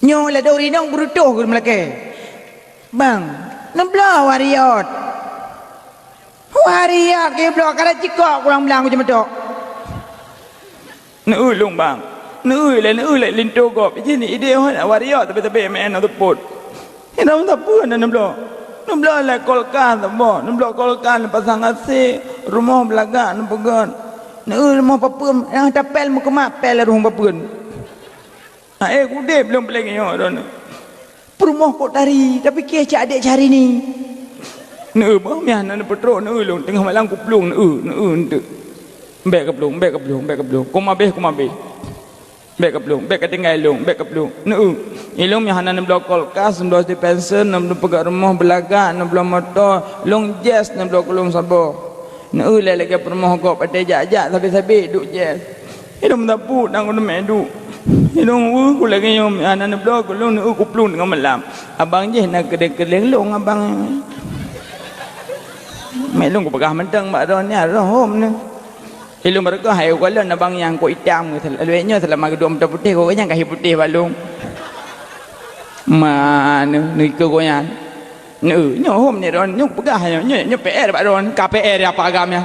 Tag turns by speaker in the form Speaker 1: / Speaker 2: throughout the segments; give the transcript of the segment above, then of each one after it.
Speaker 1: Nyo la dori nong bruto ke melake. Bang, nembla wariot. Wariot ke blok kada cikok kurang belang macam tu.
Speaker 2: Nữ luôn bằng nữ lại linh trô gọp chứ ni ide hoa là wariot tapi mẹ nó tập bột thì nó tập bữa nó lo là kolkan tập bò nó lo kolkan là pasang AC rumah belakang nó pegan
Speaker 1: Nữ mau papum yang tapel muka mak pel rumah papun.
Speaker 2: Aku deh belum pelagi yang ada ni
Speaker 1: Perumah kok tari tapi kia cak adik cari ni.
Speaker 2: nữ bữa mẹ nó petro nữ luôn tengah malam kuplung nữ tu bek keplung kau mabeh bek keplung bek ketinggal long bek keplung nữ ilung mẹ nó lo kolkas nó di pension nó pegang rumah belakang nó motor long jazz nó kulung sabo nữ lagi perumah kau pada jajak tapi duk jazz hidung tak put nang kau mẹ duk hidung ku lagi yang anak nó kulung nữ kuplung dengan malam abang je nak kedeng long abang mẹ long ku pegang mentang mak ron ni ron hom ni ilung mereka hayu kala abang yang ku hitam tu lalunya selama kedua mata putih kau yang kahi putih balung mana ni ke kau yang nữ nyo hom ni ron nyo pegang hayu nyo PR bak ron KPR apa agamnya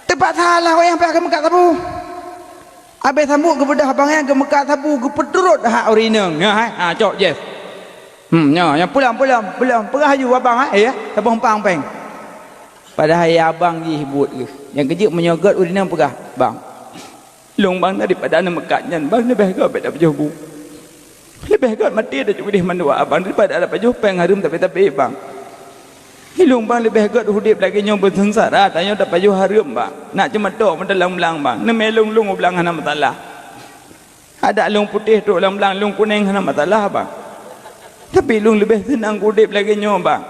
Speaker 1: Tempat salah kau yang pakai Mekah tabu. Habis sambut ke bedah abang yang ke Mekah tabu ke pedurut hak urineng.
Speaker 2: ha cok yes
Speaker 1: Yang pulang perah haju abang ya. Abang pang. Pada hari abang je hibut ke. Yang kejut menyogot urineng perah bang.
Speaker 2: long bang daripada anak mekatnya bang lebih kau pada pejobu lebih kau mati dah cuba mandua abang daripada ada pejoh peng harum tapi bang hilung bang lebih kau hudip lagi nyom bersengsara tanya dah pejoh harum bang nak cuma tok mendalam belang bang nama long belang hana matalah ada long putih tu belang long kuning hana matalah bang tapi long lebih senang hudip lagi nyom bang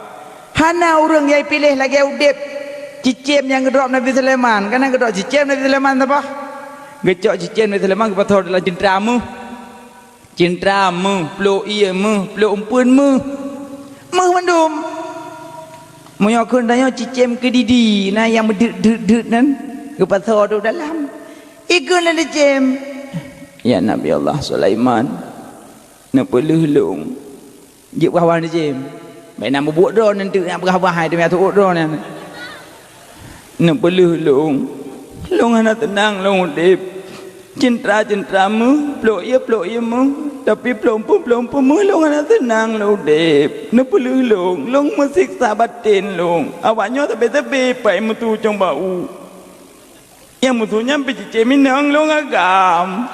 Speaker 1: Hana orang yang pilih lagi udip cicim yang gedrop Nabi Sulaiman. Kan yang gedrop cicim Nabi Sulaiman apa? Gecok cicim Nabi Sulaiman kepada dalam cintramu peluk iamu peluk umpunmu mandum menyokun tanya cicim ke didi nah yang berdut nan kepada tu dalam ikun lah cicim
Speaker 2: ya Nabi Allah Sulaiman nak pelulung je bahawa cicim baik nama buat dah nanti nak berhawai dia tu dah nak pelulung long hana tenang long dip cintramu peluk iamu tapi peluk mu long hana tenang long dip nak pelulung long mesiksa batin long awaknya tapi pai mutu cong bau yang mutunya pergi ceminang long agam